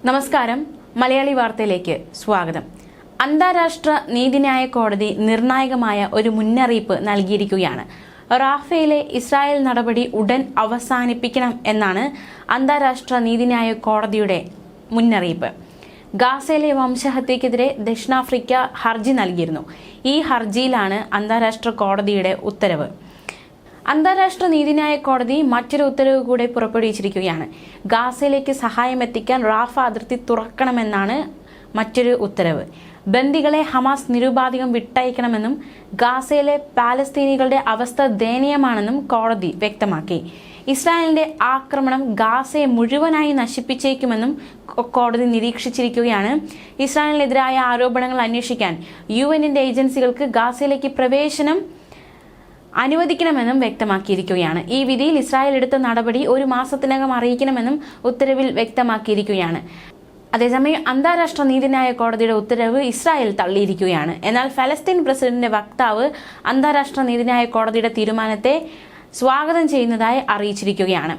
നമസ്കാരം, മലയാളി വാർത്തയിലേക്ക് സ്വാഗതം. അന്താരാഷ്ട്ര നീതിന്യായ കോടതി നിർണായകമായ ഒരു മുന്നറിയിപ്പ് നൽകിയിരിക്കുകയാണ്. റാഫേലെ ഇസ്രായേൽ നടപടി ഉടൻ അവസാനിപ്പിക്കണം എന്നാണ് അന്താരാഷ്ട്ര നീതിന്യായ കോടതിയുടെ മുന്നറിയിപ്പ്. ഗാസയിലെ വംശഹത്യക്കെതിരെ ദക്ഷിണാഫ്രിക്ക ഹർജി നൽകിയിരുന്നു. ഈ ഹർജിയിലാണ് അന്താരാഷ്ട്ര കോടതിയുടെ ഉത്തരവ്. അന്താരാഷ്ട്ര നീതിന്യായ കോടതി മറ്റൊരു ഉത്തരവ് കൂടെ പുറപ്പെടുവിച്ചിരിക്കുകയാണ്. ഗാസയിലേക്ക് സഹായം എത്തിക്കാൻ റാഫ അതിർത്തി തുറക്കണമെന്നാണ് മറ്റൊരു ഉത്തരവ്. ബന്ദികളെ ഹമാസ് നിരുപാധികം വിട്ടയക്കണമെന്നും ഗാസയിലെ പാലസ്തീനികളുടെ അവസ്ഥ ദയനീയമാണെന്നും കോടതി വ്യക്തമാക്കി. ഇസ്രായേലിന്റെ ആക്രമണം ഗാസയെ മുഴുവനായി നശിപ്പിച്ചേക്കുമെന്നും കോടതി നിരീക്ഷിച്ചിരിക്കുകയാണ്. ഇസ്രായേലിനെതിരായ ആരോപണങ്ങൾ അന്വേഷിക്കാൻ UN ഏജൻസികൾക്ക് ഗാസയിലേക്ക് പ്രവേശനം അനുവദിക്കണമെന്നും വ്യക്തമാക്കിയിരിക്കുകയാണ്. ഈ വിധിയിൽ ഇസ്രായേൽ എടുത്ത നടപടി 1 മാസത്തിനകം അറിയിക്കണമെന്നും ഉത്തരവിൽ വ്യക്തമാക്കിയിരിക്കുകയാണ്. അതേസമയം അന്താരാഷ്ട്ര നീതിന്യായ കോടതിയുടെ ഉത്തരവ് ഇസ്രായേൽ തള്ളിയിരിക്കുകയാണ്. എന്നാൽ ഫലസ്തീൻ പ്രസിഡന്റിന്റെ വക്താവ് അന്താരാഷ്ട്ര നീതിന്യായ കോടതിയുടെ തീരുമാനത്തെ സ്വാഗതം ചെയ്യുന്നതായി അറിയിച്ചിരിക്കുകയാണ്.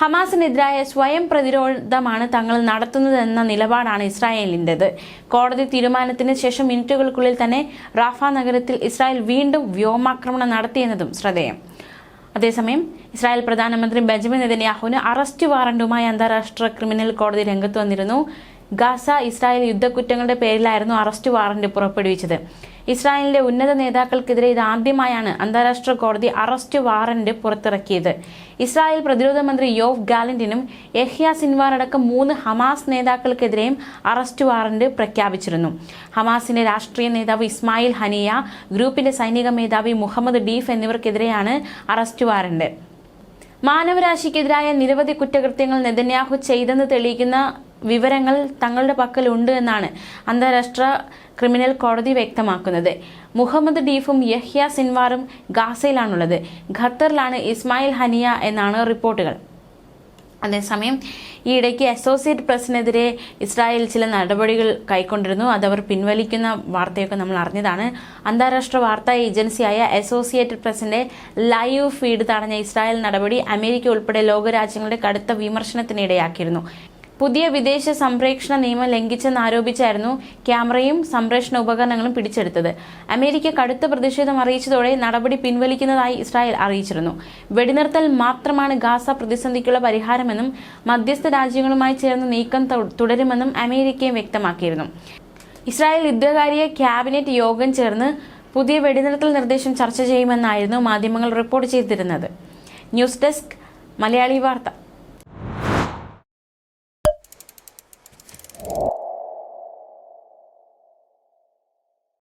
ഹമാസിനെതിരായ സ്വയം പ്രതിരോധമാണ് തങ്ങൾ നടത്തുന്നതെന്ന നിലപാടാണ് ഇസ്രായേലിൻ്റെത്. കോടതി തീരുമാനത്തിന് ശേഷം മിനിറ്റുകൾക്കുള്ളിൽ തന്നെ റാഫ നഗരത്തിൽ ഇസ്രായേൽ വീണ്ടും വ്യോമാക്രമണം നടത്തിയെന്നതും ശ്രദ്ധേയം. അതേസമയം ഇസ്രായേൽ പ്രധാനമന്ത്രി ബെഞ്ചമിൻ നെതന്യാഹുവിന് അറസ്റ്റ് വാറന്റുമായി അന്താരാഷ്ട്ര ക്രിമിനൽ കോടതി രംഗത്ത് വന്നിരുന്നു. ഗാസ ഇസ്രായേൽ യുദ്ധക്കുറ്റങ്ങളുടെ പേരിലായിരുന്നു അറസ്റ്റ് വാറന്റ് പുറപ്പെടുവിച്ചത്. ഇസ്രായേലിന്റെ ഉന്നത നേതാക്കൾക്കെതിരെ ഇതാദ്യമായാണ് അന്താരാഷ്ട്ര കോടതി അറസ്റ്റ് വാറന്റ് പുറത്തിറക്കിയത്. ഇസ്രായേൽ പ്രതിരോധ മന്ത്രി യോവ് ഗാലന്റിനും യഹ്യ സിൻവാർ അടക്കം 3 ഹമാസ് നേതാക്കൾക്കെതിരെയും അറസ്റ്റ് വാറന്റ് പ്രഖ്യാപിച്ചിരുന്നു. ഹമാസിന്റെ രാഷ്ട്രീയ നേതാവ് ഇസ്മായിൽ ഹനിയ, ഗ്രൂപ്പിന്റെ സൈനിക മേധാവി മുഹമ്മദ് ഡീഫ് എന്നിവർക്കെതിരെയാണ് അറസ്റ്റ് വാറന്റ്. മാനവരാശിക്കെതിരായ നിരവധി കുറ്റകൃത്യങ്ങൾ നെതന്യാഹു ചെയ്തെന്ന് തെളിയിക്കുന്ന വിവരങ്ങൾ തങ്ങളുടെ പക്കലുണ്ട് എന്നാണ് അന്താരാഷ്ട്ര ക്രിമിനൽ കോടതി വ്യക്തമാക്കുന്നത്. മുഹമ്മദ് ഡീഫും യഹ്യ സിൻവാറും ഗാസയിലാണുള്ളത്. ഖത്തറിലാണ് ഇസ്മായിൽ ഹനിയ എന്നാണ് റിപ്പോർട്ടുകൾ. അതേസമയം ഈയിടയ്ക്ക് അസോസിയേറ്റ് പ്രസിനെതിരെ ഇസ്രായേൽ ചില നടപടികൾ കൈക്കൊണ്ടിരുന്നു. അതവർ പിൻവലിക്കുന്ന വാർത്തയൊക്കെ നമ്മൾ അറിഞ്ഞതാണ്. അന്താരാഷ്ട്ര വാർത്താ ഏജൻസിയായ അസോസിയേറ്റഡ് പ്രസിന്റെ ലൈവ് ഫീഡ് തടഞ്ഞ ഇസ്രായേൽ നടപടി അമേരിക്ക ഉൾപ്പെടെ ലോകരാജ്യങ്ങളുടെ കടുത്ത വിമർശനത്തിനിടയാക്കിയിരുന്നു. പുതിയ വിദേശ സംപ്രേഷണ നിയമം ലംഘിച്ചെന്നാരോപിച്ചായിരുന്നു ക്യാമറയും സംപ്രേഷണ ഉപകരണങ്ങളും പിടിച്ചെടുത്തത്. അമേരിക്ക കടുത്ത പ്രതിഷേധം അറിയിച്ചതോടെ നടപടി പിൻവലിക്കുന്നതായി ഇസ്രായേൽ അറിയിച്ചിരുന്നു. വെടിനിർത്തൽ മാത്രമാണ് ഗാസ പ്രതിസന്ധിക്കുള്ള പരിഹാരമെന്നും മധ്യസ്ഥ രാജ്യങ്ങളുമായി ചേർന്ന് നീക്കം തുടരുമെന്നും അമേരിക്കയും വ്യക്തമാക്കിയിരുന്നു. ഇസ്രായേൽ യുദ്ധകാര്യ ക്യാബിനറ്റ് യോഗം ചേർന്ന് പുതിയ വെടിനിർത്തൽ നിർദ്ദേശം ചർച്ച ചെയ്യുമെന്നായിരുന്നു മാധ്യമങ്ങൾ റിപ്പോർട്ട് ചെയ്തിരുന്നത്. ന്യൂസ് ഡെസ്ക്, മലയാളി വാർത്ത.